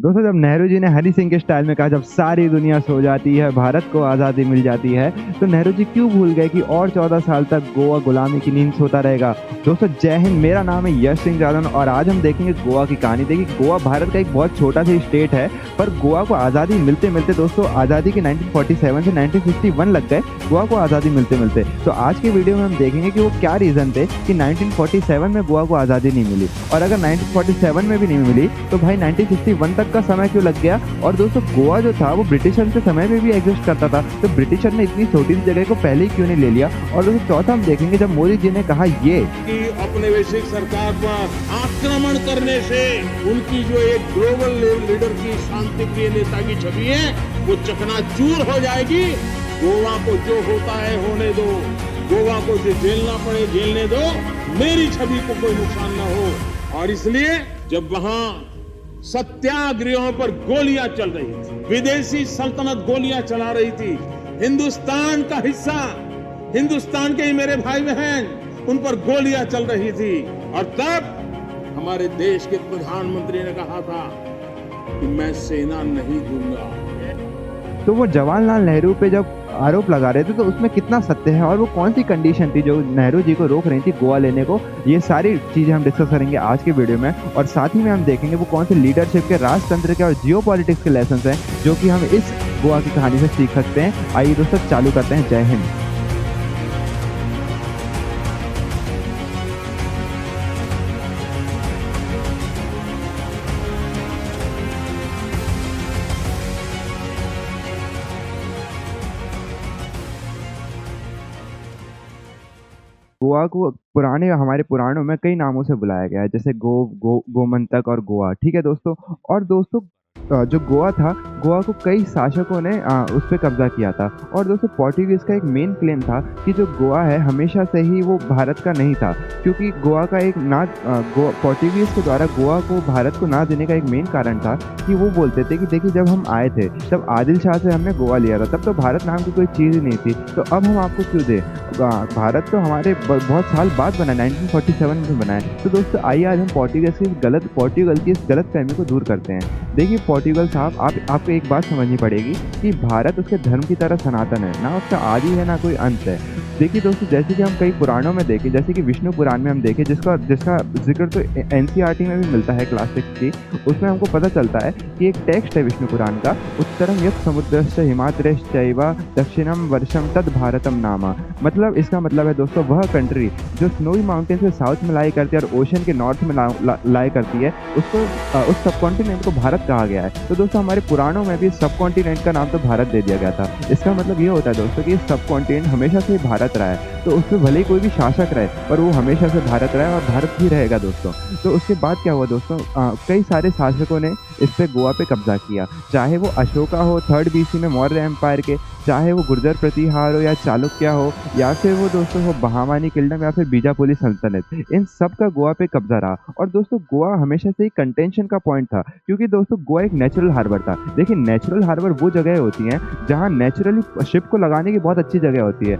दोस्तों जब नेहरू जी ने हनी सिंह के स्टाइल में कहा जब सारी दुनिया सो जाती है भारत को आज़ादी मिल जाती है, तो नेहरू जी क्यों भूल गए कि और 14 साल तक गोवा गुलामी की नींद सोता रहेगा। दोस्तों जय हिंद, मेरा नाम है यश सिंह जादव और आज हम देखेंगे गोवा की कहानी। देखिए गोवा भारत का एक बहुत छोटा सा स्टेट है, पर गोवा को आज़ादी मिलते मिलते दोस्तों आज़ादी के 1947 से 1951 लग गए गोवा को आज़ादी मिलते मिलते। तो आज की वीडियो में हम देखेंगे कि वो क्या रीज़न थे कि 1947 में गोवा को आज़ादी नहीं मिली, और अगर 1947 में भी नहीं मिली तो भाई 1961 तक का समय क्यों लग गया। और दोस्तों गोवा जो था वो ब्रिटिशर के समय में भी एग्जिस्ट करता था, तो ब्रिटिशर ने इतनी छोटी सी जगह को पहले ही क्यों नहीं ले लिया। और दोस्तों चौथा हम देखेंगे जब मोदी जी ने कहा ये कि औपनिवेशिक सरकार पर आक्रमण करने से उनकी जो एक ग्लोबल लीडर की शांति प्रिय नेता की छवि है वो चकनाचूर हो जाएगी। गोवा को जो होता है होने दो, गोवा को जो झेलना पड़े झेलने दो, मेरी छवि को कोई नुकसान न हो। और इसलिए जब वहां सत्याग्रहों पर गोलियां चल रही थी, विदेशी सल्तनत गोलियां चला रही थी, हिंदुस्तान का हिस्सा, हिंदुस्तान के ही मेरे भाई बहन उन पर गोलियां चल रही थी, और तब हमारे देश के प्रधानमंत्री ने कहा था कि मैं सेना नहीं दूंगा। तो वो जवाहरलाल नेहरू पे जब आरोप लगा रहे थे तो उसमें कितना सत्य है और वो कौन सी कंडीशन थी जो नेहरू जी को रोक रही थी गोवा लेने को, ये सारी चीज़ें हम डिस्कस करेंगे आज के वीडियो में। और साथ ही में हम देखेंगे वो कौन से लीडरशिप के, राजतंत्र के और जियो पॉलिटिक्स के लेसन हैं जो कि हम इस गोवा की कहानी से सीख सकते हैं। आइए दोस्तों चालू करते हैं। जय हिंद। गोवा को हमारे पुराणों में कई नामों से बुलाया गया है, जैसे गोमंतक और गोवा। ठीक है दोस्तों। और दोस्तों जो गोवा था, गोवा को कई शासकों ने उस पर कब्जा किया था। और दोस्तों पोर्टुगीज का एक मेन क्लेम था कि जो गोवा है हमेशा से ही वो भारत का नहीं था, क्योंकि गोवा का एक पोर्टुगीज के द्वारा गोवा को भारत को ना देने का एक मेन कारण था कि वो बोलते थे कि देखिए जब हम आए थे तब आदिल शाह से हमने गोवा लिया था, तब तो भारत नाम की कोई चीज़ ही नहीं थी, तो अब हम आपको क्यों दें। भारत तो हमारे बहुत साल बाद बना, 1947 में बना है। तो दोस्तों आइए आज हम पोर्टुगल की इस गलत फहमी को दूर करते हैं। देखिए पोर्टुगल साहब, आपको एक बात समझनी पड़ेगी कि भारत उसके धर्म की तरह सनातन है, ना उसका आदि है ना कोई अंत है। देखिए दोस्तों जैसे कि हम कई पुराणों में देखें, जैसे कि विष्णु पुराण में हम देखें, जिसका जिक्र तो एनसीईआरटी में भी मिलता है क्लास 6 की, उसमें हमको पता चलता है कि एक टेक्स्ट है विष्णु पुराण का, उत्तरम यत् समुद्रश्च हिमाद्रश्चैव दक्षिणम वर्षम तद भारतम नामा। मतलब इसका मतलब है दोस्तों वह कंट्री जो स्नोई माउंटेन से साउथ में लाई करती है और ओशन के नॉर्थ में लाई करती है, उसको उस सब कॉन्टिनेंट को भारत कहा गया है। तो दोस्तों हमारे पुराणों में भी सब कॉन्टिनेंट का नाम तो भारत दे दिया गया था। इसका मतलब ये होता है दोस्तों कि सब कॉन्टिनेंट हमेशा से भारत रहा है, तो उसमें भले ही कोई भी शासक रहे पर वो हमेशा से भारत रहा है और भारत ही रहेगा दोस्तों। तो उसके बाद क्या हुआ दोस्तों, कई सारे शासकों ने इस पे गोवा पे कब्जा किया, चाहे वो अशोका हो 3rd BC में मौर्य एम्पायर के, चाहे वो गुर्जर प्रतिहार हो या चालुक्य हो, या फिर वो दोस्तों हो बहामानी किंगडम या फिर बीजापुरी सल्तनत, इन सब का गोवा पे कब्जा रहा। और दोस्तों गोवा हमेशा से ही कंटेंशन का पॉइंट था, क्योंकि दोस्तों गोवा एक नेचुरल हार्बर था। देखिए नेचुरल हार्बर वो जगह होती हैं जहाँ नेचुरली शिप को लगाने की बहुत अच्छी जगह होती है।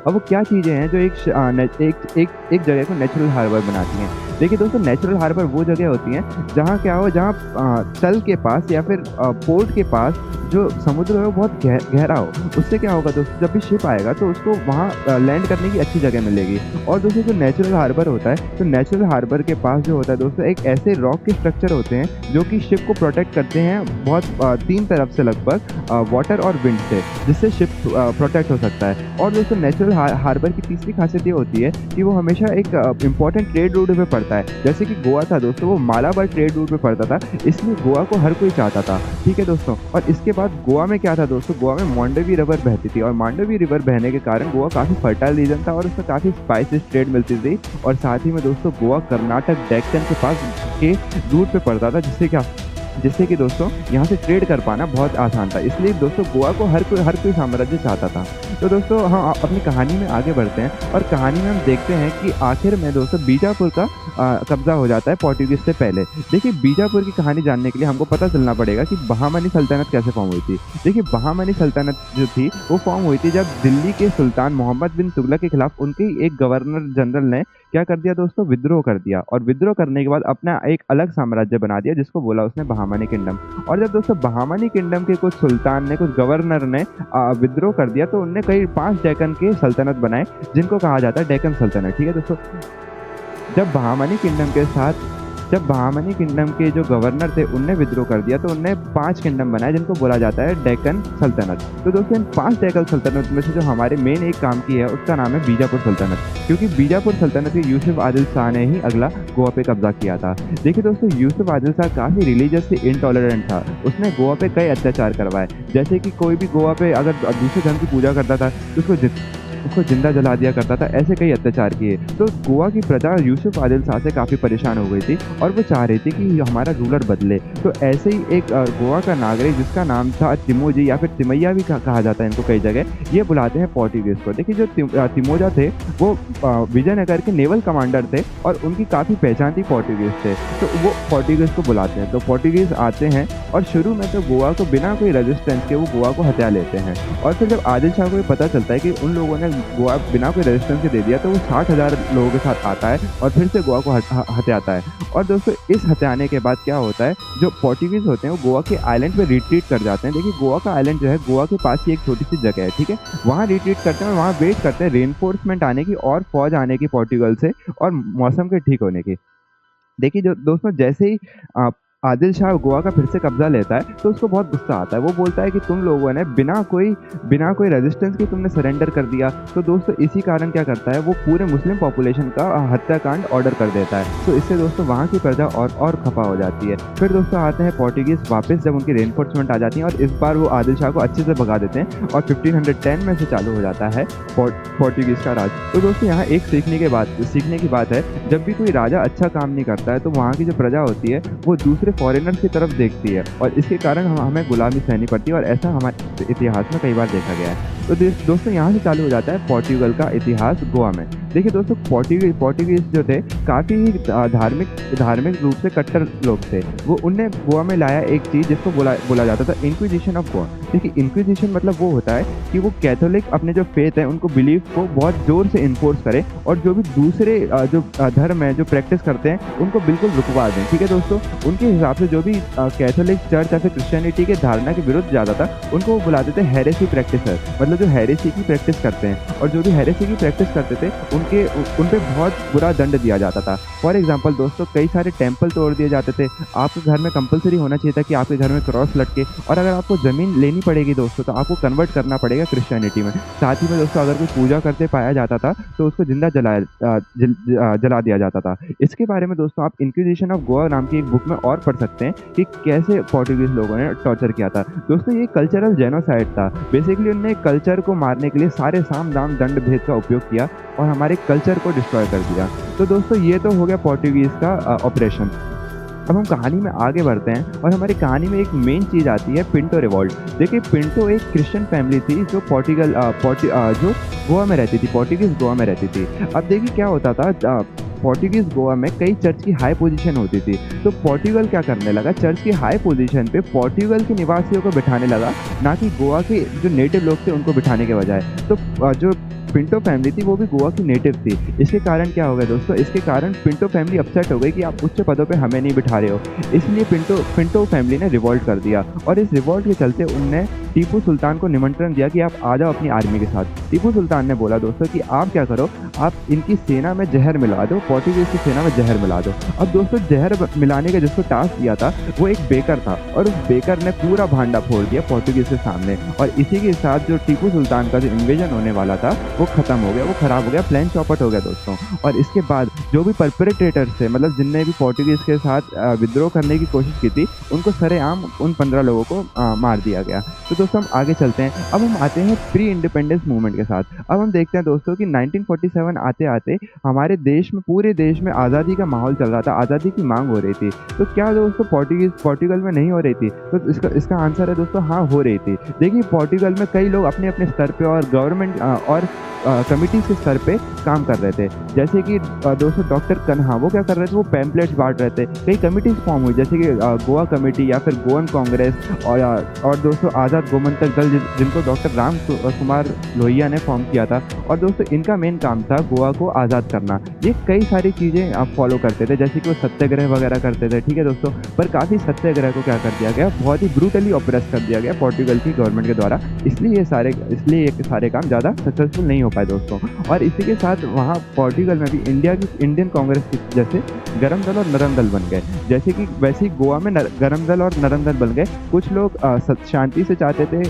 अब वो क्या चीज़ें हैं जो एक जगह को नेचुरल हार्बर बनाती हैं। देखिए दोस्तों नेचुरल हार्बर वो जगह होती हैं जहाँ क्या हो, जहाँ तल के पास या फिर पोर्ट के पास जो समुद्र है वो बहुत गहरा हो। उससे क्या होगा दोस्तों, जब भी शिप आएगा तो उसको वहाँ लैंड करने की अच्छी जगह मिलेगी। और दोस्तों जो नेचुरल हार्बर होता है, तो नेचुरल हार्बर के पास जो होता है दोस्तों एक ऐसे रॉक के स्ट्रक्चर होते हैं जो कि शिप को प्रोटेक्ट करते हैं बहुत 3 तरफ से लगभग, वाटर और विंड से, जिससे शिप प्रोटेक्ट हो सकता है। और दोस्तों नेचुरल हार्बर की तीसरी खासियत ये होती है कि वो हमेशा एक इंपॉर्टेंट ट्रेड रूट पे पड़ता है। जैसे कि गोवा था दोस्तों, वो मालाबार ट्रेड रूट पे पड़ता था, इसलिए गोवा को हर कोई चाहता था। ठीक है दोस्तों। और इसके बाद गोवा में क्या था दोस्तों, गोवा में मांडवी रिवर बहती थी, और मांडवी रिवर बहने के कारण गोवा काफ़ी फर्टाइल रीजन था और उसमें काफ़ी स्पाइसेस ट्रेड मिलती थी। और साथ ही में दोस्तों गोवा कर्नाटक डेक्कन के पास के रूट पे पड़ता था, जिससे कि दोस्तों यहाँ से ट्रेड कर पाना बहुत आसान था। इसलिए दोस्तों गोवा को हर कोई साम्राज्य चाहता था। तो दोस्तों हम अपनी कहानी में आगे बढ़ते हैं और कहानी में हम देखते हैं कि आखिर में दोस्तों बीजापुर का कब्जा हो जाता है पोर्टुगीज से पहले। देखिए बीजापुर की कहानी जानने के लिए हमको पता चलना पड़ेगा कि बहामनी सल्तनत कैसे फॉर्म हुई थी। देखिए बहामनी सल्तनत जो थी वो फॉर्म हुई थी जब दिल्ली के सुल्तान मोहम्मद बिन तुगलक के खिलाफ उनके एक गवर्नर जनरल ने क्या कर दिया दोस्तों, विद्रोह कर दिया और विद्रोह करने के बाद अपना एक अलग साम्राज्य बना दिया जिसको बोला उसने बहामनी किंगडम। और जब दोस्तों बहामनी किंगडम के कुछ सुल्तान ने, कुछ गवर्नर ने विद्रोह कर दिया तो उनने कई 5 डेक्कन के सल्तनत बनाए जिनको कहा जाता है डेक्कन सल्तनत। ठीक है दोस्तों, जब बहामनी किंगडम के साथ जब बहामनी किंगडम के जो गवर्नर थे उनने विद्रोह कर दिया तो उनने 5 किंगडम बनाए जिनको बोला जाता है डेक्कन सल्तनत। तो दोस्तों इन 5 डेक्कन सल्तनत में से जो हमारे मेन एक काम की है उसका नाम है बीजापुर सल्तनत, क्योंकि बीजापुर सल्तनत के यूसुफ आदिल शाह ने ही अगला गोवा पे कब्जा किया था। देखिए दोस्तों, यूसुफ आदिल शाह काफ़ी रिलीजियसली इनटॉलरेंट था। उसने गोवा पे कई अत्याचार करवाए, जैसे कि कोई भी गोवा पे अगर दूसरे धर्म की पूजा करता था तो उसको जिंदा जला दिया करता था। ऐसे कई अत्याचार किए। तो गोवा की प्रजा यूसुफ आदिल शाह से काफ़ी परेशान हो गई थी और वो चाह रही थी कि हमारा रूलर बदले। तो ऐसे ही एक गोवा का नागरिक जिसका नाम था तिमोजी या फिर तिमैया भी कहा जाता है इनको कई जगह, ये बुलाते हैं पोर्टुगीज़ को। देखिए जो तिमोजा थे वो विजयनगर के नेवल कमांडर थे और उनकी काफ़ी पहचान थी पोर्टुगीज़ से, तो वो पोर्टुगीज़ को बुलाते हैं। तो पोर्टुगीज़ आते हैं और शुरू में तो गोवा को बिना कोई रेजिस्टेंस के वो गोवा को हत्या लेते हैं। और फिर जब आदिल शाह को ये पता चलता है कि उन लोगों ने गोवा बिना कोई रेजिस्टेंस के दे दिया तो वो 60,000 लोगों के साथ आता है और फिर से गोवा को हत्याता है। और दोस्तों इस हत्याने के बाद क्या होता है, जो पोर्टुगीज़ होते हैं वो गोवा के आइलैंड पे रिट्रीट कर जाते हैं। देखिए गोवा का आइलैंड जो है गोवा के पास ही एक छोटी सी जगह है, ठीक है, वहाँ रिट्रीट करते हैं और वहाँ वेट करते हैं रेनफोर्समेंट आने की और फौज आने की पोर्टुगल से और मौसम के ठीक होने की। देखिए जो दोस्तों जैसे ही आदिल शाह गोवा का फिर से कब्जा लेता है तो उसको बहुत गुस्सा आता है। वो बोलता है कि तुम लोगों ने बिना कोई रेजिस्टेंस के तुमने सरेंडर कर दिया। तो दोस्तों इसी कारण क्या करता है, वो पूरे मुस्लिम पॉपुलेशन का हत्याकांड ऑर्डर कर देता है। तो इससे दोस्तों वहाँ की प्रजा और खफा हो जाती है। फिर दोस्तों आते हैं पोर्टुगीज़ वापस, जब उनकी रेनफोर्समेंट आ जाती है और इस बार वो आदिल शाह को अच्छे से भगा देते हैं और 1510 में से चालू हो जाता है पोर्टुगीज़ का राज। तो दोस्तों यहाँ एक सीखने की बात है, जब भी कोई राजा अच्छा काम नहीं करता है तो वहाँ की जो प्रजा होती है वो दूसरे फॉरेनर्स की तरफ देखती है और इसके कारण हमें गुलामी सहनी पड़ती है और ऐसा हमारे इतिहास में कई बार देखा गया है। तो दोस्तों यहाँ से चालू हो जाता है पोर्टुगल का इतिहास गोवा में। देखिए दोस्तों पोर्टुगीज जो थे काफ़ी धार्मिक रूप से कट्टर लोग थे। वो उनने गोवा में लाया एक चीज़ जिसको बोला जाता था इंक्विजिशन ऑफ गोवा। देखिए इंक्विजिशन मतलब वो होता है कि वो कैथोलिक अपने जो फेथ है उनको बिलीफ को बहुत ज़ोर से इन्फोर्स करे और जो भी दूसरे जो धर्म है जो प्रैक्टिस करते हैं उनको बिल्कुल रुकवा दें। ठीक है दोस्तों, उनके हिसाब से जो भी कैथोलिक चर्च या फिर क्रिश्चियनिटी के धारणा के विरुद्ध ज़्यादा था उनको वो बुलाते थे हेरेसी प्रैक्टिसर, मतलब जो हेरेसी की प्रैक्टिस करते हैं। और जो भी हेरेसी की प्रैक्टिस करते थे उन पे बहुत बुरा दंड दिया जाता था। फॉर एग्जांपल दोस्तों कई सारे टेम्पल तोड़ दिए जाते थे। आपके घर में कंपलसरी होना चाहिए था कि आपके घर में क्रॉस लटके, और अगर आपको ज़मीन लेनी पड़ेगी दोस्तों तो आपको कन्वर्ट करना पड़ेगा क्रिश्चियनिटी में। साथ ही में दोस्तों अगर कोई पूजा करते पाया जाता था तो उसको जिंदा जला दिया जाता था। इसके बारे में दोस्तों आप इंक्विजिशन ऑफ गोवा नाम की एक बुक में और पढ़ सकते हैं कि कैसे पोर्टुगीज लोगों ने टॉर्चर किया था। दोस्तों ये कल्चरल जेनोसाइड था। बेसिकली उन्होंने कल्चर को मारने के लिए सारे साम दाम दंड भेद का उपयोग किया और हमारे कल्चर को डिस्ट्रॉय कर दिया। तो दोस्तों ये तो हो गया पोर्टुगीज का ऑपरेशन। अब हम कहानी में आगे बढ़ते हैं और हमारी कहानी में एक मेन चीज़ आती है पिंटो रिवॉल्ट। देखिए पिंटो एक क्रिश्चियन फैमिली थी जो जो गोवा में रहती थी, पोर्टुगीज गोवा में रहती थी। अब देखिए क्या होता था, पोर्टुगीज गोवा में कई चर्च की हाई पोजीशन होती थी। तो पोर्टुगल क्या करने लगा, चर्च की हाई पोजीशन पे पोर्टुगल के निवासियों को बिठाने लगा, ना कि गोवा के जो नेटिव लोग थे उनको बिठाने के बजाय। तो जो पिंटो फैमिली थी वो भी गोवा की नेटिव थी। इसके कारण क्या हो गया दोस्तों, इसके कारण पिंटो फैमिली अपसेट हो गई कि आप उच्च पदों पे हमें नहीं बिठा रहे हो। इसलिए पिंटो फैमिली ने रिवॉल्ट कर दिया और इस रिवॉल्ट के चलते उनने टीपू सुल्तान को निमंत्रण दिया कि आप आ जाओ अपनी आर्मी के साथ। टीपू सुल्तान ने बोला दोस्तों कि आप क्या करो, आप इनकी सेना में जहर मिला दो, पोर्टुगीज की सेना में जहर मिला दो। अब दोस्तों जहर मिलाने का जिसको टास्क दिया था वो एक बेकर था और उस बेकर ने पूरा भांडा फोड़ दिया पोर्टुगीज के सामने। और इसी के साथ जो टीपू सुल्तान का जो इन्वेजन होने वाला था वो खत्म हो गया, वो खराब हो गया, प्लान चौपट हो गया दोस्तों। और इसके बाद जो भी परपेट्रेटर्स थे, मतलब जिनने भी पोर्टुगीज के साथ विद्रोह करने की कोशिश की थी, उनको सरेआम उन 15 लोगों को मार दिया गया। तो दोस्तों हम आगे चलते हैं। अब हम आते हैं प्री इंडिपेंडेंस मूवमेंट के साथ। अब हम देखते हैं दोस्तों कि 1947 आते आते हमारे देश में, पूरे देश में आज़ादी का माहौल चल रहा था, आज़ादी की मांग हो रही थी। तो क्या दोस्तों पोर्टुगल में नहीं हो रही थी? तो इसका आंसर है दोस्तों हाँ, हो रही थी। देखिए पोर्टुगल में कई लोग अपने अपने स्तर पे और गवर्नमेंट और कमिटीज़ के स्तर पे काम कर रहे थे। जैसे कि दोस्तों डॉक्टर कन्हा वो क्या कर रहे थे, वो पैम्पलेट्स बांट रहे थे। कई कमिटीज़ फॉर्म हुई जैसे कि गोवा कमेटी या फिर गोवन कांग्रेस और दोस्तों आज़ाद गोमंतक दल जिनको डॉक्टर राम कुमार लोहिया ने फॉर्म किया था। और दोस्तों इनका मेन काम था गोवा को आज़ाद करना। ये कई सारी चीज़ें आप फॉलो करते थे, जैसे कि वो सत्याग्रह वगैरह करते थे, ठीक है दोस्तों। पर काफ़ी सत्याग्रह को क्या कर दिया गया, बहुत ही ब्रूटली ऑप्रेस कर दिया गया पोर्टुगल की गवर्नमेंट के द्वारा। इसलिए ये सारे काम ज़्यादा सक्सेसफुल नहीं हो पाए दोस्तों। और इसी के साथ वहाँ पोर्टुगल में भी इंडियन कांग्रेस की जैसे गरम दल और नरम दल बन गए। जैसे कि वैसे ही गोवा में गरम दल और नरम दल बन गए। कुछ लोग शांति से चाहते थे,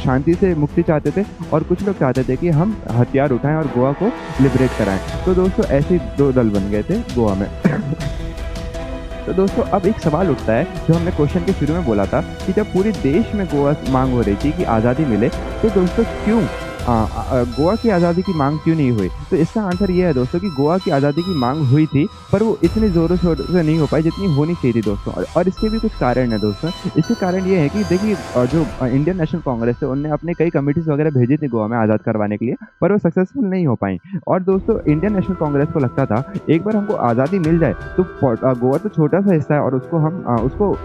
शांति से मुक्ति चाहते थे, और कुछ लोग चाहते थे कि हम हथियार उठाएं और गोवा को लिबरेट कराएं। तो दोस्तों ऐसे 2 दल बन गए थे गोवा में। तो दोस्तों अब एक सवाल उठता है, जो हमने क्वेश्चन के शुरू में बोला था कि जब पूरे देश में गोवा मांग हो रही थी कि आज़ादी मिले, तो दोस्तों क्यों गोवा की आज़ादी की मांग क्यों नहीं हुई? तो इसका आंसर ये है दोस्तों कि गोवा की आज़ादी की मांग हुई थी, पर वो इतनी ज़ोरों शोरों से नहीं हो पाई जितनी होनी चाहिए थी दोस्तों। और इसके भी कुछ कारण है दोस्तों। इसके कारण ये है कि देखिए जो इंडियन नेशनल कांग्रेस है, उनने अपने कई कमिटीज़ वगैरह भेजी थी गोवा में आज़ाद करवाने के लिए, पर वो सक्सेसफुल नहीं हो पाई। और दोस्तों इंडियन नेशनल कांग्रेस को लगता था एक बार हमको आज़ादी मिल जाए तो गोवा तो छोटा सा हिस्सा है, और उसको हम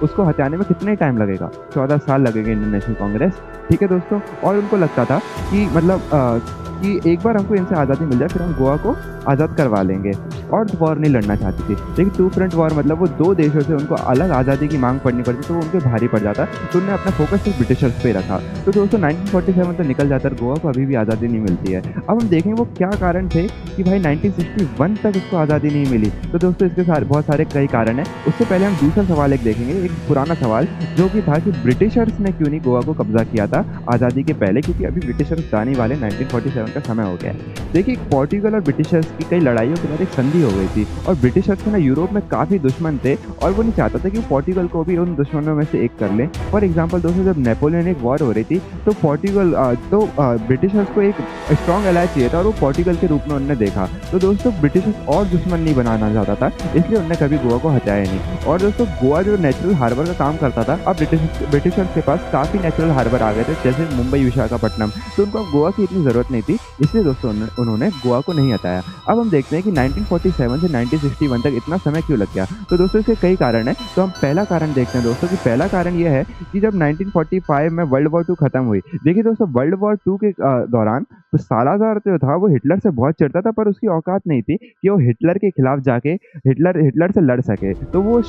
उसको हटाने में कितने टाइम लगेगा, 14 साल लगेंगे इंडियन नेशनल कांग्रेस, ठीक है दोस्तों। और उनको लगता था कि कि एक बार हमको इनसे आज़ादी मिल जाए फिर हम गोवा को आज़ाद करवा लेंगे। और वॉर नहीं लड़ना चाहती थी, लेकिन 2 फ्रंट वॉर मतलब वो 2 देशों से उनको अलग आज़ादी की मांग पड़नी पड़ती, तो वो उनके भारी पड़ जाता। तो उन्होंने अपना फोकस सिर्फ ब्रिटिशर्स पे रखा। तो दोस्तों 1947 तो निकल जाता है, गोवा को अभी भी आज़ादी नहीं मिलती है। अब हम देखें वो क्या कारण थे कि भाई 1961 तक उसको आज़ादी नहीं मिली। तो दोस्तों इसके बहुत सारे कई कारण हैं। उससे पहले हम दूसरा सवाल एक देखेंगे, एक पुराना सवाल, जो कि था कि ब्रिटिशर्स ने क्यों नहीं गोवा को कब्जा किया था आज़ादी के पहले, क्योंकि अभी ब्रिटिशर्स जाने वाले 1947 का समय हो गया है। देखिए पोर्टुगल और ब्रिटिशर्स की कई लड़ाइयों के बाद एक संधि हो गई थी, और ब्रिटिशर्स ना यूरोप में काफ़ी दुश्मन थे, और वो नहीं चाहता था कि पोर्टुगल को भी उन दुश्मनों में से एक कर लें। फॉर एग्जाम्पल दोस्तों जब नेपोलियनिक वॉर हो रही थी, तो ब्रिटिशर्स को एक स्ट्रॉन्ग एलाय चाहिए था, और वो पोर्टुगल के रूप में उन्होंने देखा। तो दोस्तों ब्रिटिशर्स और दुश्मन नहीं बनाना चाहता था, इसलिए उन्होंने कभी गोवा को हटाया नहीं। और दोस्तों गोवा जो नेचुरल हार्बर का काम करता था, अब ब्रिटिशर्स के पास काफ़ी नेचुरल हार्बर आ गए थे, जैसे मुंबई, विशाखापट्टनम। तो उनको अब गोवा की इतनी ज़रूरत नहीं थी, इसलिए दोस्तों उन्होंने गोवा को नहीं हटाया। अब हम देखते हैं कि 1947 से 1961 तक इतना समय क्यों लग गया। तो दोस्तों इसके कई कारण हैं। तो हम पहला कारण देखते हैं दोस्तों कि पहला कारण ये है कि जब 1945 में वर्ल्ड वॉर 2 खत्म हुई। देखिए दोस्तों वर्ल्ड वॉर 2 के दौरान तो सालाज़ार जो था वो हिटलर से बहुत चिढ़ता था, पर उसकी औकात नहीं थी कि वो हिटलर के खिलाफ जाके हिटलर से लड़ सके। तो वो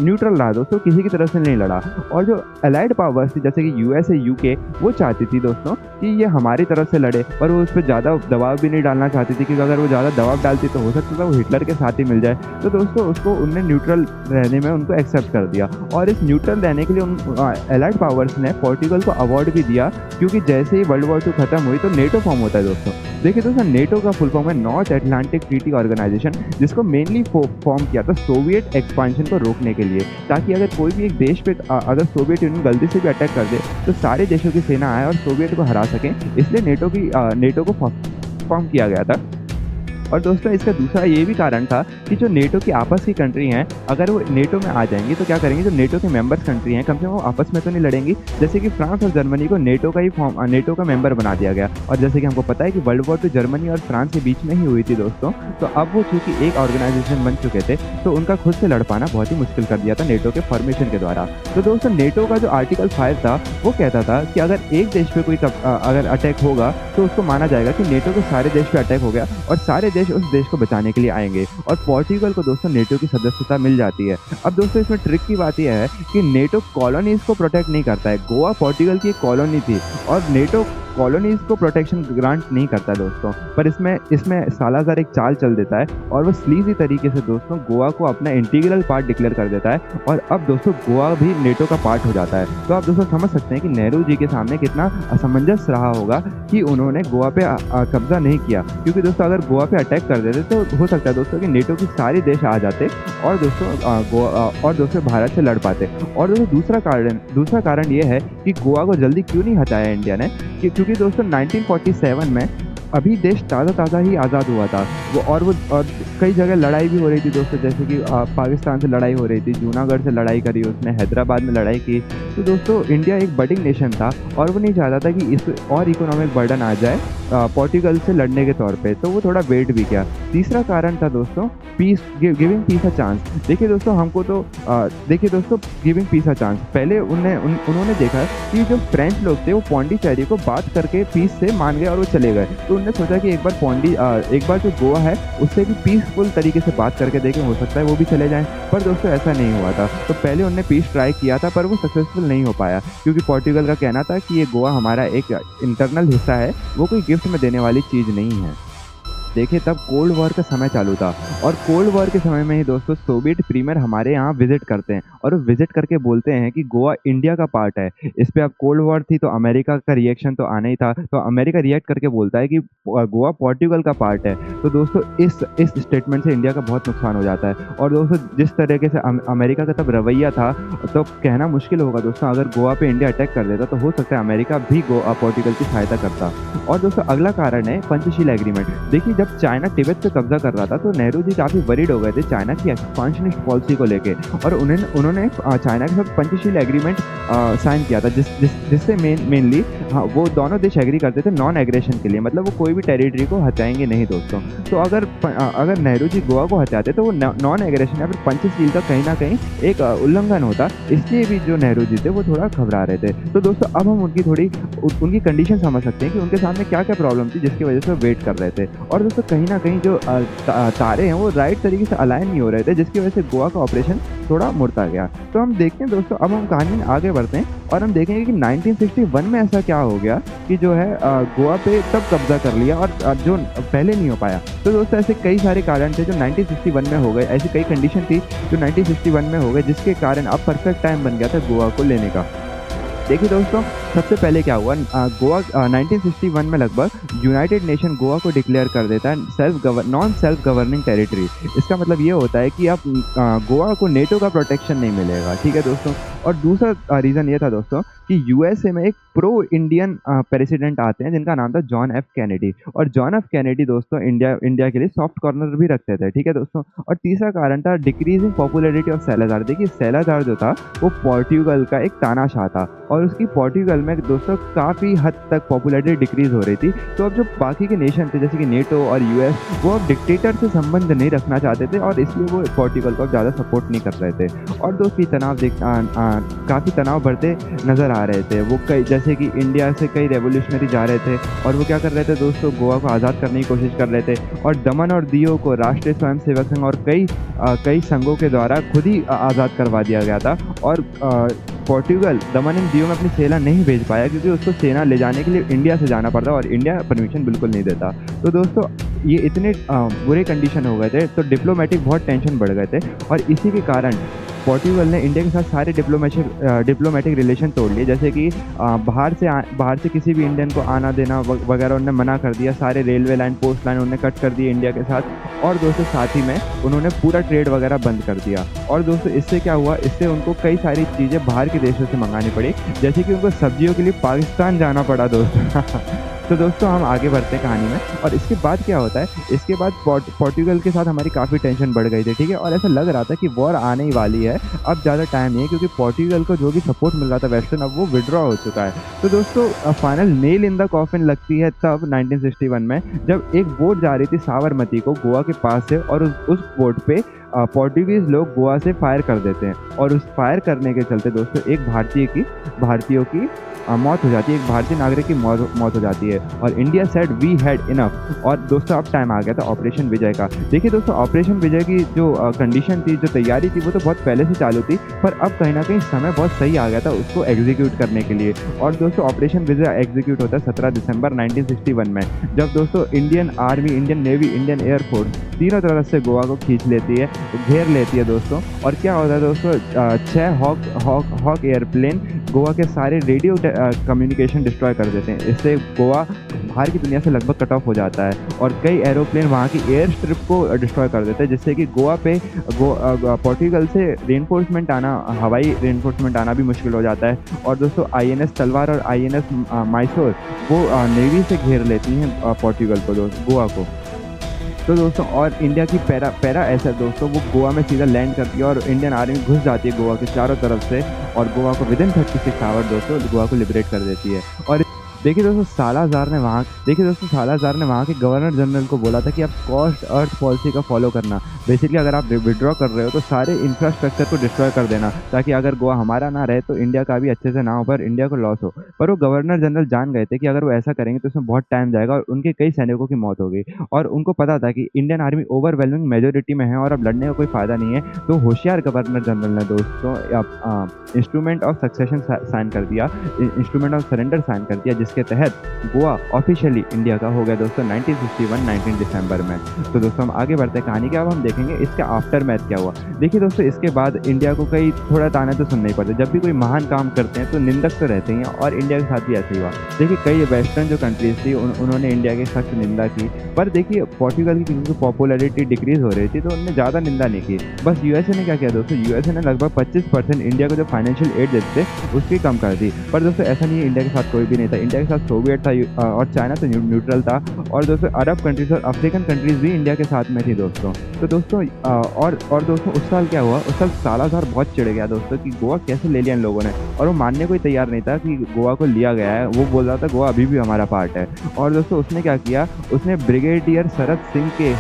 न्यूट्रल रहा दोस्तों, किसी की तरफ से नहीं लड़ा। और जो अलाइड पावर्स थी जैसे कि यूएसए, यूके, वो चाहती थी दोस्तों कि ये हमारी तरफ से लड़े, पर वो उस पर ज़्यादा दबाव भी नहीं डालना चाहती थी, क्योंकि अगर वो ज़्यादा दबाव डालती तो हो सकता था वो हिटलर के साथ ही मिल जाए। तो दोस्तों उसको उनने न्यूट्रल रहने में उनको एक्सेप्ट कर दिया, और इस न्यूट्रल रहने के लिए उन अलाइड पावर्स ने पोर्टुगल को अवार्ड भी दिया, क्योंकि जैसे ही वर्ल्ड वॉर 2 खत्म हुई तो नेटो फॉर्म होता है दोस्तों। देखिए दोस्तों नेटो का फुल फॉर्म है नॉर्थ अटलांटिक ट्रीटी ऑर्गेनाइजेशन, जिसको मेनली फॉर्म किया था सोवियत एक्सपांशन को रोकने के लिए, ताकि अगर कोई भी एक देश पे अगर सोवियत यूनियन गलती से भी अटैक कर दे तो सारे देशों की सेना आए और सोवियत को हरा सकें। इसलिए नेटो को फॉर्म किया गया था। और दोस्तों इसका दूसरा ये भी कारण था कि जो नेटो की आपस की कंट्री हैं, अगर वो नेटो में आ जाएंगी तो क्या करेंगे, जो नेटो के मेंबर्स कंट्री हैं कम से कम वो आपस में तो नहीं लड़ेंगी। जैसे कि फ्रांस और जर्मनी को नेटो का मेंबर बना दिया गया। और जैसे कि हमको पता है कि वर्ल्ड वॉर 2 जर्मनी और फ्रांस के बीच में ही हुई थी दोस्तों, तो अब वो चूँकि एक ऑर्गेनाइजेशन बन चुके थे, तो उनका खुद से लड़ पाना बहुत ही मुश्किल कर दिया था नेटो के फॉर्मेशन के द्वारा। तो दोस्तों नेटो का जो आर्टिकल 5 था वो कहता था कि अगर एक देश पे कोई अगर अटैक होगा तो उसको माना जाएगा कि नेटो के सारे देश पे अटैक हो गया, और सारे देश उस देश को बचाने के लिए आएंगे। और पोर्टुगल को दोस्तों नेटो की सदस्यता मिल जाती है। अब दोस्तों इसमें ट्रिक की बात यह है कि नेटो कॉलोनीज को प्रोटेक्ट नहीं करता है। गोवा पोर्टुगल की एक कॉलोनी थी, और नेटो कॉलोनीज को प्रोटेक्शन ग्रांट नहीं करता दोस्तों, पर इसमें सालाज़ार एक चाल चल देता है, और वो स्लीज़ी तरीके से दोस्तों गोवा को अपना इंटीग्रल पार्ट डिक्लेयर कर देता है, और अब दोस्तों गोवा भी नेटो का पार्ट हो जाता है। तो आप दोस्तों समझ सकते हैं कि नेहरू जी के सामने कितना असमंजस रहा होगा कि उन्होंने गोवा पे कब्जा नहीं किया, क्योंकि दोस्तों अगर गोवा पे अटैक कर देते तो हो सकता है दोस्तों कि नेटो के सारे देश आ जाते, और दोस्तों भारत से लड़ पाते। और दोस्तों दूसरा कारण ये है कि गोवा को जल्दी क्यों नहीं हटाया इंडिया ने, क्योंकि दोस्तों 1947 में अभी देश ताज़ा-ताज़ा ही आज़ाद हुआ था। वो और कई जगह लड़ाई भी हो रही थी दोस्तों, जैसे कि पाकिस्तान से लड़ाई हो रही थी, जूनागढ़ से लड़ाई करी उसने, हैदराबाद में लड़ाई की। तो दोस्तों इंडिया एक बडिंग नेशन था और वो नहीं चाहता था कि इस और इकोनॉमिक बर्डन आ जाए पोर्टुगल से लड़ने के तौर पे, तो वो थोड़ा वेट भी किया। तीसरा कारण था दोस्तों peace, giving peace a chance. देखिए दोस्तों हमको तो देखिए दोस्तों गिविंग पीस अ चांस, पहले उन्होंने देखा कि जो फ्रेंच लोग थे वो पौंडीचेरी को बात करके पीस से मान गए और वो चले गए। तो उन्होंने सोचा कि एक बार जो गोवा है उससे भी पीसफुल तरीके से बात करके देखें, हो सकता है वो भी चले जाएँ। पर दोस्तों ऐसा नहीं हुआ था। तो पहले उन्होंने पीस ट्राई किया था पर वो सक्सेसफुल नहीं हो पाया, क्योंकि पोर्टुगल का कहना था कि ये गोवा हमारा एक इंटरनल हिस्सा है, वो कोई गिफ्ट में देने वाली चीज़ नहीं है। देखिए तब कोल्ड वॉर का समय चालू था और कोल्ड वॉर के समय में ही दोस्तों सोवियत प्रीमियर हमारे यहाँ विज़िट करते हैं और वो विज़िट करके बोलते हैं कि गोवा इंडिया का पार्ट है। इस पे अब कोल्ड वॉर थी तो अमेरिका का रिएक्शन तो आना ही था, तो अमेरिका रिएक्ट करके बोलता है कि गोवा पोर्टुगल का पार्ट है। तो दोस्तों इस स्टेटमेंट से इंडिया का बहुत नुकसान हो जाता है और दोस्तों जिस तरीके से अमेरिका का तब रवैया था, तो कहना मुश्किल होगा दोस्तों, अगर गोवा पे इंडिया अटैक कर देता तो हो सकता है अमेरिका भी पोर्टुगल की सहायता करता। और दोस्तों अगला कारण है पंचशील एग्रीमेंट। देखिए जब चाइना तिब्बत पे कब्जा कर रहा था तो नेहरू जी काफ़ी वरीड हो गए थे चाइना की एक्सपांशनिस्ट पॉलिसी को लेके और उन्होंने चाइना के साथ पंचशील एग्रीमेंट साइन किया था, जिससे मेनली वो दोनों देश एग्री करते थे नॉन एग्रेशन के लिए, मतलब वो कोई भी टेरिटरी को हटाएंगे नहीं दोस्तों। तो अगर नेहरू जी गोवा को हटाते तो वो नॉन एग्रेशन या फिर पंचशील का कहीं ना कहीं एक उल्लंघन होता, इसलिए भी जो नेहरू जी थे वो थोड़ा घबरा रहे थे। तो दोस्तों अब हम उनकी कंडीशन समझ सकते हैं कि उनके सामने क्या क्या प्रॉब्लम थी जिसकी वजह से वो वेट कर रहे थे। और दोस्तों कहीं ना कहीं जो तारे हैं वो राइट तरीके से अलाइन नहीं हो रहे थे, जिसकी वजह से गोवा का ऑपरेशन थोड़ा मुड़ता गया। तो हम देखते हैं दोस्तों, अब हम कहानी में आगे बढ़ते हैं और हम देखेंगे कि 1961 में ऐसा क्या हो गया कि जो है गोवा पे तब कब्जा कर लिया और जो पहले नहीं हो पाया। तो दोस्तों ऐसे कई सारे कारण थे जो 1961 में हो गए, ऐसी कई कंडीशन थी जो 1961 में हो गए, जिसके कारण अब परफेक्ट टाइम बन गया था गोवा को लेने का। देखिए दोस्तों सबसे पहले क्या हुआ, गोवा 1961 में लगभग यूनाइटेड नेशन गोवा को डिक्लेयर कर देता है नॉन सेल्फ गवर्निंग टेरिटरी। इसका मतलब ये होता है कि अब गोवा को नेटो का प्रोटेक्शन नहीं मिलेगा, ठीक है दोस्तों। और दूसरा रीज़न ये था दोस्तों कि यूएसए में एक प्रो इंडियन प्रेसिडेंट आते हैं जिनका नाम था जॉन एफ कैनेडी, और जॉन एफ कैनेडी दोस्तों इंडिया के लिए सॉफ्ट कॉर्नर भी रखते थे, ठीक है दोस्तों। और तीसरा कारण था डिक्रीजिंग पॉपुलैरिटी ऑफ सैलाज़ार। देखिए सैलाज़ार जो था वो पोर्टुगल का एक तानाशाह था और उसकी पोर्टुगल में दोस्तों काफ़ी हद तक पॉपुलैरिटी डिक्रीज़ हो रही थी। तो अब जो बाकी के नेशन थे जैसे कि नेटो और यूएस, वो अब डिक्टेटर से संबंध नहीं रखना चाहते थे और इसलिए वो पोर्टुगल को ज़्यादा सपोर्ट नहीं कर रहे थे। और दोस्तों काफ़ी तनाव बढ़ते नज़र आ रहे थे। वो कई जैसे कि इंडिया से कई रेवोल्यूशनरी जा रहे थे और वो क्या कर रहे थे दोस्तों, गोवा को आज़ाद करने की कोशिश कर रहे थे और दमन और दीव को राष्ट्रीय स्वयंसेवक संघ और कई संघों के द्वारा खुद ही आज़ाद करवा दिया गया था। और पोर्टुगल दमन एंड दीव में अपनी सेना नहीं भेज पाया क्योंकि उसको सेना ले जाने के लिए इंडिया से जाना पड़ता और इंडिया परमिशन बिल्कुल नहीं देता। तो दोस्तों ये इतने बुरे कंडीशन हो गए थे, तो डिप्लोमेटिक बहुत टेंशन बढ़ गए थे और इसी के कारण पोर्टुगल ने इंडिया के साथ सारे डिप्लोमेटिक रिलेशन तोड़ लिए। जैसे कि बाहर से किसी भी इंडियन को आना देना वगैरह उन्होंने मना कर दिया, सारे रेलवे लाइन पोस्ट लाइन उन्होंने कट कर दिए इंडिया के साथ। और दोस्तों साथ ही में उन्होंने पूरा ट्रेड वगैरह बंद कर दिया। और दोस्तों इससे क्या हुआ, इससे उनको कई सारी चीज़ें बाहर के देशों से मंगानी पड़ी, जैसे कि उनको सब्जियों के लिए पाकिस्तान जाना पड़ा दोस्तों। तो दोस्तों हम आगे बढ़ते हैं कहानी में और इसके बाद क्या होता है, इसके बाद पोर्टुगल के साथ हमारी काफ़ी टेंशन बढ़ गई थी, ठीक है। और ऐसा लग रहा था कि वॉर आने ही वाली है, अब ज़्यादा टाइम नहीं है क्योंकि पोर्टुगल को जो भी सपोर्ट मिल रहा था वेस्टर्न, अब वो विड्रॉ हो चुका है। तो दोस्तों final nail in the coffin लगती है तब 1961 में, जब एक बोट जा रही थी साबरमती को गोवा के पास से और उस बोट पे पोर्टुगीज़ लोग गोवा से फायर कर देते हैं और उस फायर करने के चलते दोस्तों एक भारतीयों की मौत हो जाती है, एक भारतीय नागरिक की मौत हो जाती है और India said we had enough. और दोस्तों अब टाइम आ गया था ऑपरेशन विजय का। देखिए दोस्तों ऑपरेशन विजय की जो कंडीशन थी, जो तैयारी थी, वो तो बहुत पहले से चालू थी, पर अब कहीं ना कहीं समय बहुत सही आ गया था उसको एग्जीक्यूट करने के लिए। और दोस्तों ऑपरेशन विजय एग्जीक्यूट होता है 17 दिसंबर 1961 में, जब दोस्तों Indian army, Indian navy, Indian air force तीनों तरफ से गोवा को खींच लेती है, घेर लेती है दोस्तों। और क्या होता है दोस्तों, 6 हॉक एयरप्लेन गोवा के सारे रेडियो कम्युनिकेशन डिस्ट्रॉय कर देते हैं। इससे गोवा बाहर की दुनिया से लगभग कट ऑफ हो जाता है और कई एरोप्लेन वहाँ की एयर स्ट्रिप को डिस्ट्रॉय कर देते हैं, जिससे कि गोवा पे पोर्टुगल से रेनफोर्समेंट आना, हवाई रेनफोर्समेंट आना भी मुश्किल हो जाता है। और दोस्तों आईएनएस तलवार और आईएनएस माइसोर वो नेवी से घेर लेती हैं पोर्टुगल को, गोवा को। तो दोस्तों और इंडिया की पैरा एसएफ दोस्तों वो गोवा में सीधा लैंड करती है और इंडियन आर्मी घुस जाती है गोवा के चारों तरफ से और गोवा को विदिन 36 आवर दोस्तों गोवा को लिबरेट कर देती है। और देखिए दोस्तों सालाज़ार ने वहाँ के गवर्नर जनरल को बोला था कि आप कॉस्ट अर्थ पॉलिसी का फॉलो करना। बेसिकली अगर आप विड्रॉ कर रहे हो तो सारे इंफ्रास्ट्रक्चर को डिस्ट्रॉय कर देना, ताकि अगर गोवा हमारा ना रहे तो इंडिया का भी अच्छे से ना हो, पर इंडिया को लॉस हो। पर वो गवर्नर जनरल जान गए थे कि अगर वो ऐसा करेंगे तो उसमें बहुत टाइम जाएगा और उनके कई सैनिकों की मौत होगी। और उनको पता था कि इंडियन आर्मी ओवरवेलमिंग मेजोरिटी में है और अब लड़ने का कोई फ़ायदा नहीं है। तो होशियार गवर्नर जनरल ने दोस्तों इंस्ट्रूमेंट ऑफ सक्सेशन साइन कर दिया, इंस्ट्रूमेंट ऑफ सरेंडर साइन कर दिया, जिसके तहत गोवा ऑफिशियली इंडिया का हो गया दोस्तों 1961 दिसंबर में। तो दोस्तों हम आगे बढ़ते हैं कहानी के, अब हम देखेंगे इसके आफ्टर मैथ क्या हुआ। देखिए दोस्तों इसके बाद इंडिया को कई थोड़ा ताने तो सुनने ही पड़ते, जब भी कोई महान काम करते हैं तो निंदक तो रहते हैं और इंडिया के साथ भी ऐसे ही हुआ। देखिए कई वेस्टर्न जो कंट्रीज थी उन्होंने इंडिया की सख्त निंदा की, पर देखिए पोर्टुगल की क्योंकि पॉपुलैरिटी डिक्रीज हो रही थी तो उन्होंने ज़्यादा निंदा नहीं की। बस यूएसए ने क्या किया दोस्तों, यूएसए ने लगभग 25% इंडिया को जो फाइनेंशियल एड देते थे उसकी कम कर दी। पर दोस्तों ऐसा नहीं है, इंडिया के साथ कोई भी नहीं था, इंडिया के साथ सोवियत था और चाइना तो न्यूट्रल था। और दोस्तों अरब कंट्रीज और अफ्रीकन कंट्रीज भी इंडिया के साथ में थी दोस्तों। तो दोस्तों और दोस्तों उस साल क्या हुआ, उस साल सालाज़ार बहुत चिढ़ गया दोस्तों कि गोवा कैसे ले लिया इन लोगों ने, और वो मानने को ही तैयार नहीं था कि गोवा को लिया गया है। वो बोल रहा था गोवा अभी भी हमारा पार्ट है। और दोस्तों उसने क्या किया, उसने ब्रिगेडियर शरद सिंह के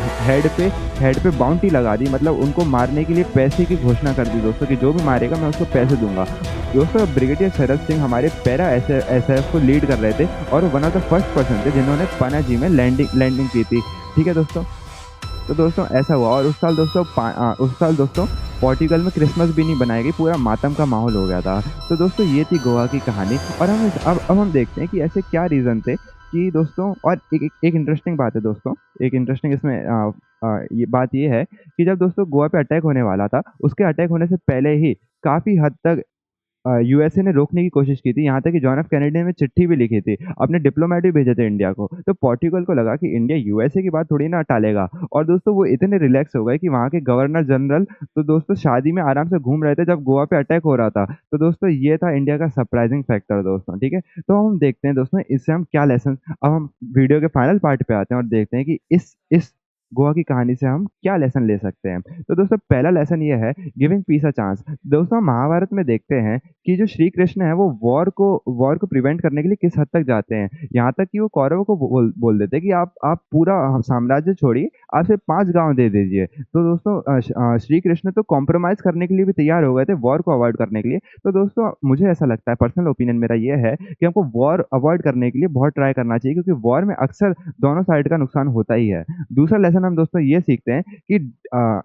हेड पे बाउंटी लगा दी, मतलब उनको मारने के लिए पैसे की घोषणा कर दी दोस्तों कि जो भी मारेगा मैं उसको पैसे दूंगा। दोस्तों ब्रिगेडियर शरद सिंह हमारे पैरा एसएफ को लीड कर रहे थे और वो one of the first person थे जिन्होंने पनाजी में लैंडिंग की थी। ठीक है दोस्तों, तो दोस्तों ऐसा हुआ। और उस साल दोस्तों पोर्टुगल में क्रिसमस भी नहीं बनाई गई, पूरा मातम का माहौल हो गया था। तो दोस्तों ये थी गोवा की कहानी। और अब हम देखते हैं कि ऐसे क्या रीज़न थे कि दोस्तों, और एक इंटरेस्टिंग बात है दोस्तों, एक इंटरेस्टिंग इसमें ये बात ये है कि जब दोस्तों गोवा पे अटैक होने वाला था, उसके अटैक होने से पहले ही काफ़ी हद तक यूएसए ने रोकने की कोशिश की थी, यहाँ तक कि जॉन एफ कैनेडी ने चिट्ठी भी लिखी थी, अपने डिप्लोमेट भी भेजे थे इंडिया को। तो पोर्टुगल को लगा कि इंडिया यूएसए की बात थोड़ी ना टालेगा, और दोस्तों वो इतने रिलैक्स हो गए कि वहाँ के गवर्नर जनरल तो दोस्तों शादी में आराम से घूम रहे थे जब गोवा पे अटैक हो रहा था। तो दोस्तों ये था इंडिया का सरप्राइजिंग फैक्टर दोस्तों। ठीक है, तो हम देखते हैं दोस्तों इससे हम क्या लेसन, अब हम वीडियो के फाइनल पार्ट पे आते हैं और देखते हैं कि इस गोवा की कहानी से हम क्या लेसन ले सकते हैं। तो दोस्तों पहला लेसन ये है, गिविंग पीस अ चांस। दोस्तों महाभारत में देखते हैं कि जो श्री कृष्ण है वो वॉर को प्रिवेंट करने के लिए किस हद तक जाते हैं, यहाँ तक कि वो कौरवों को बोल देते हैं कि आप पूरा साम्राज्य छोड़िए, आप सिर्फ 5 गांव दे दीजिए। तो दोस्तों श्री कृष्ण तो कॉम्प्रोमाइज़ करने के लिए भी तैयार हो गए थे वॉर को अवॉइड करने के लिए। तो दोस्तों मुझे ऐसा लगता है, पर्सनल ओपिनियन मेरा ये है कि हमको वॉर अवॉइड करने के लिए बहुत ट्राई करना चाहिए, क्योंकि वॉर में अक्सर दोनों साइड का नुकसान होता ही है। दूसरा लेसन हम दोस्तों ये सीखते हैं कि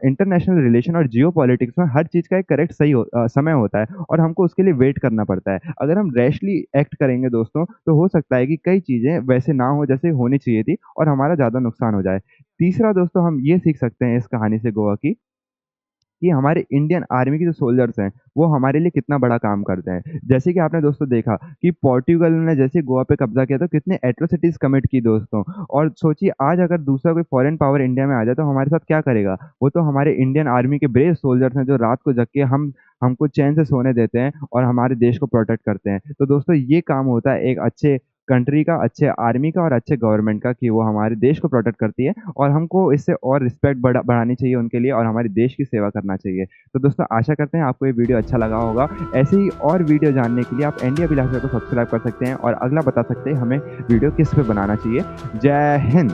इंटरनेशनल रिलेशन और जियोपॉलिटिक्स में हर चीज़ का एक करेक्ट समय होता है और हमको उसके लिए वेट करना पड़ता है। अगर हम रैशली एक्ट करेंगे दोस्तों तो हो सकता है कि कई चीज़ें वैसे ना हो जैसे होनी चाहिए थी और हमारा ज़्यादा नुकसान हो जाए। तीसरा दोस्तों हम ये सीख सकते हैं इस कहानी से गोवा की, कि हमारे इंडियन आर्मी के जो सोल्जर्स हैं वो हमारे लिए कितना बड़ा काम करते हैं। जैसे कि आपने दोस्तों देखा कि पोर्टुगल ने जैसे गोवा पे कब्जा किया तो कितने एट्रोसिटीज़ कमिट की दोस्तों। और सोचिए आज अगर दूसरा कोई फॉरेन पावर इंडिया में आ जाए तो हमारे साथ क्या करेगा। वो तो हमारे इंडियन आर्मी के ब्रेव सोल्जर्स हैं जो रात को जग के हमको चैन से सोने देते हैं और हमारे देश को प्रोटेक्ट करते हैं। तो दोस्तों ये काम होता है एक अच्छे कंट्री का, अच्छे आर्मी का और अच्छे गवर्नमेंट का, कि वो हमारे देश को प्रोटेक्ट करती है और हमको इससे और रिस्पेक्ट बढ़ानी चाहिए उनके लिए और हमारे देश की सेवा करना चाहिए। तो दोस्तों आशा करते हैं आपको ये वीडियो अच्छा लगा होगा। ऐसे ही और वीडियो जानने के लिए आप एनडी अभिलाषा को सब्सक्राइब कर सकते हैं और अगला बता सकते हैं हमें वीडियो किस पे बनाना चाहिए। जय हिंद।